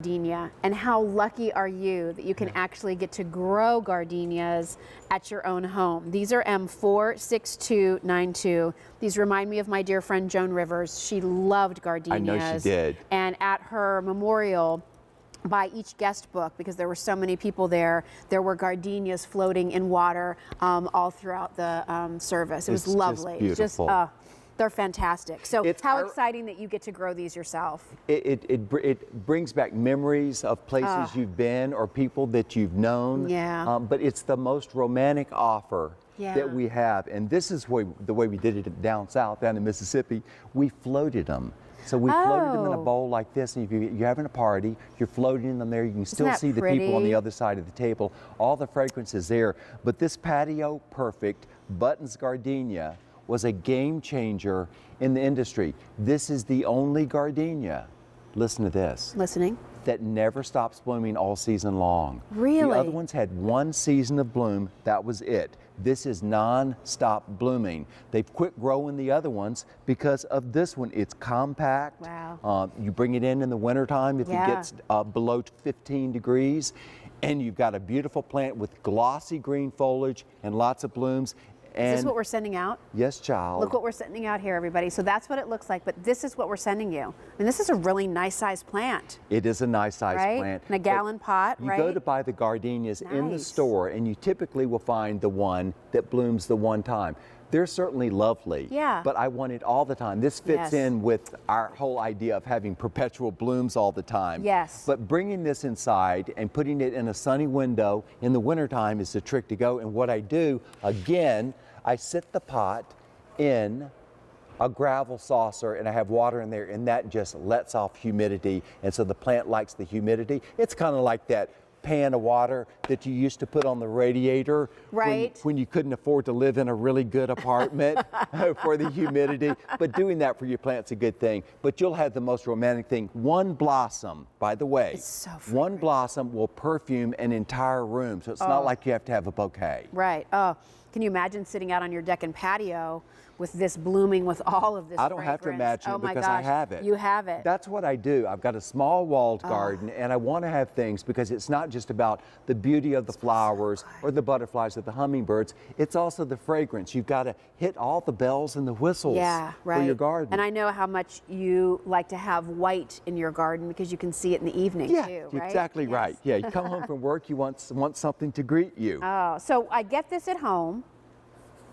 gardenia, and how lucky are you that you can actually get to grow gardenias at your own home. These are M46292. These remind me of my dear friend Joan Rivers. She loved gardenias. I know she did. And at her memorial, by each guest book, because there were so many people there were gardenias floating in water all throughout the service. It was lovely. Just beautiful. They're fantastic. So how exciting that you get to grow these yourself. It brings back memories of places you've been or people that you've known. Yeah. But it's the most romantic offer that we have. And this is the way we did it down south, down in Mississippi. We floated them. So we floated them in a bowl like this, and if you're having a party, you're floating them there. You can still see the people on the other side of the table. All the fragrance is there. But this Patio Perfect Buttons Gardenia was a game changer in the industry. This is the only gardenia, listen to this. Listening. That never stops blooming all season long. Really? The other ones had one season of bloom, that was it. This is non-stop blooming. They've quit growing the other ones because of this one. It's compact. Wow. You bring it in the wintertime if it gets below 15 degrees. And you've got a beautiful plant with glossy green foliage and lots of blooms. And is this what we're sending out? Yes, child. Look what we're sending out here, everybody. So that's what it looks like, but this is what we're sending you. And this is a really nice sized plant. It is a nice sized plant. In a gallon pot, right? You go to buy the gardenias in the store, and you typically will find the one that blooms the one time. They're certainly lovely, but I want it all the time. This fits in with our whole idea of having perpetual blooms all the time. Yes. But bringing this inside and putting it in a sunny window in the wintertime is the trick to go. And what I do, again, I sit the pot in a gravel saucer and I have water in there, and that just lets off humidity. And so the plant likes the humidity. It's kind of like that pan of water that you used to put on the radiator when you couldn't afford to live in a really good apartment for the humidity. But doing that for your plant's a good thing. But you'll have the most romantic thing. One blossom, by the way, one blossom will perfume an entire room. So it's not like you have to have a bouquet. Right. Oh, can you imagine sitting out on your deck and patio with this blooming with all of this I don't have to imagine it because I have it. You have it. That's what I do. I've got a small walled garden, and I want to have things because it's not just about the beauty of the flowers or the butterflies or the hummingbirds. It's also the fragrance. You've got to hit all the bells and the whistles for your garden. And I know how much you like to have white in your garden because you can see it in the evening too, right? Exactly right. Yeah, you come home from work, you want something to greet you. Oh, so I get this at home.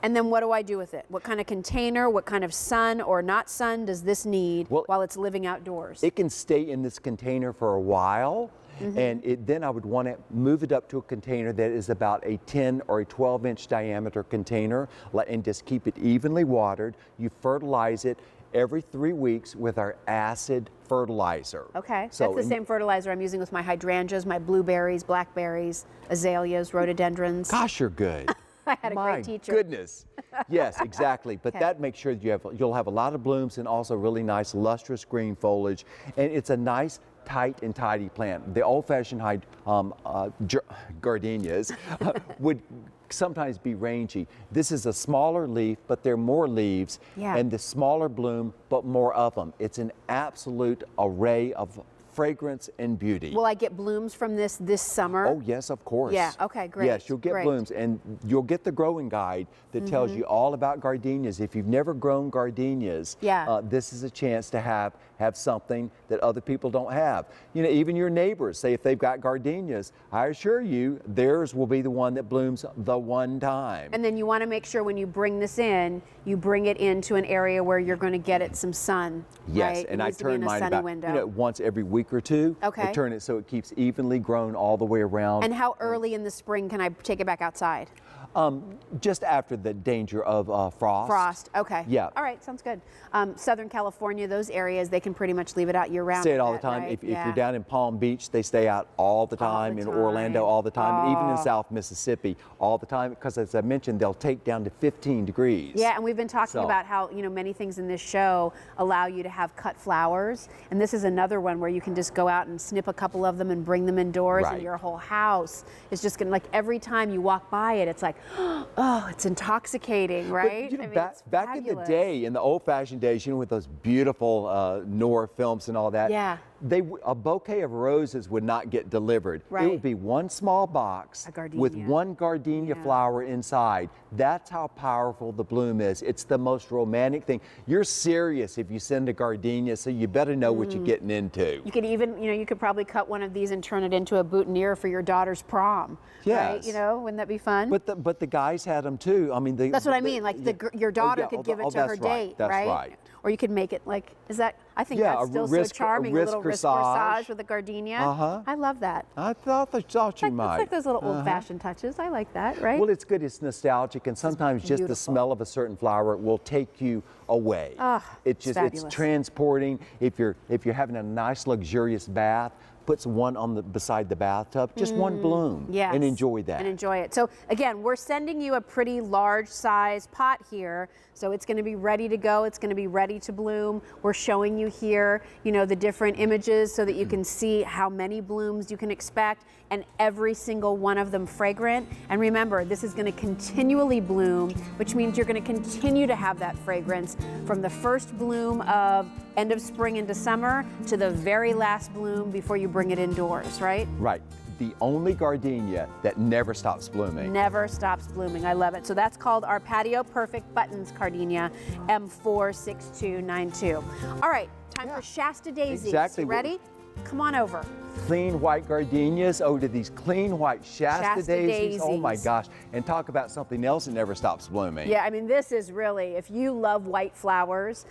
And then what do I do with it? What kind of container, what kind of sun or not sun does this need while it's living outdoors? It can stay in this container for a while, and then I would want to move it up to a container that is about a 10 or a 12-inch diameter container, and just keep it evenly watered. You fertilize it every 3 weeks with our acid fertilizer. Okay, so that's the same fertilizer I'm using with my hydrangeas, my blueberries, blackberries, azaleas, rhododendrons. Gosh, you're good. I had a great teacher. My goodness. Yes, exactly. But that makes sure that you'll have a lot of blooms and also really nice lustrous green foliage. And it's a nice, tight and tidy plant. The old-fashioned gardenias would sometimes be rangy. This is a smaller leaf, but there are more leaves, and the smaller bloom, but more of them. It's an absolute array of fragrance and beauty. Will I get blooms from this summer? Oh yes, of course. Yeah, okay, great. Yes, you'll get blooms, and you'll get the growing guide that tells you all about gardenias. If you've never grown gardenias, this is a chance to have something that other people don't have. You know, even your neighbors, say if they've got gardenias, I assure you theirs will be the one that blooms the one time. And then you want to make sure when you bring this in, you bring it into an area where you're going to get it some sun. Yes, right? and I turn mine about once every week or two. Okay. I turn it so it keeps evenly grown all the way around. And how early in the spring can I take it back outside? Just after the danger of frost. Frost, okay. Yeah. All right, sounds good. Southern California, those areas, they can pretty much leave it out year round. Stay it all the time. Right? If you're down in Palm Beach, they stay out all the time. In Orlando, all the time. Even in South Mississippi, all the time. Because as I mentioned, they'll take down to 15 degrees. Yeah, and we've been talking about how, you know, many things in this show allow you to have cut flowers. And this is another one where you can just go out and snip a couple of them and bring them indoors, and your whole house is just going to, like, every time you walk by it, it's like, oh, it's intoxicating, right? But, you know, back in the day, in the old-fashioned days, you know, with those beautiful Nora Films and all that. Yeah. A bouquet of roses would not get delivered. Right. It would be one small box with gardenia. one gardenia flower inside. That's how powerful the bloom is. It's the most romantic thing. You're serious if you send a gardenia, so you better know what you're getting into. You could even, you could probably cut one of these and turn it into a boutonniere for your daughter's prom. Yes. Right? Wouldn't that be fun? But the guys had them too. I mean, that's what I mean. Like your daughter could give it to her date, that's right? right. Or you could make it like, I think that's still so charming. A little wrist corsage with a gardenia. I love that. I thought you might. It's like those little old-fashioned touches. I like that, right? Well, it's good. It's nostalgic, and sometimes just the smell of a certain flower will take you away. It's transporting. If you're having a nice, luxurious bath, put one beside the bathtub, just one bloom, and enjoy that. And enjoy it. So again, we're sending you a pretty large size pot here. So it's going to be ready to go. It's going to be ready to bloom. We're showing you here, the different images so that you can see how many blooms you can expect, and every single one of them fragrant. And remember, this is going to continually bloom, which means you're going to continue to have that fragrance from the first bloom of end of spring into summer to the very last bloom before you bring it indoors, right? Right. The only gardenia that never stops blooming. Never stops blooming. I love it. So that's called our Patio Perfect Buttons Gardenia M46292. All right, time for Shasta Daisies. Exactly. You ready? Come on over. Clean white gardenias to these clean white Shasta daisies. Oh my gosh. And talk about something else that never stops blooming. Yeah, I mean, this is really, if you love white flowers,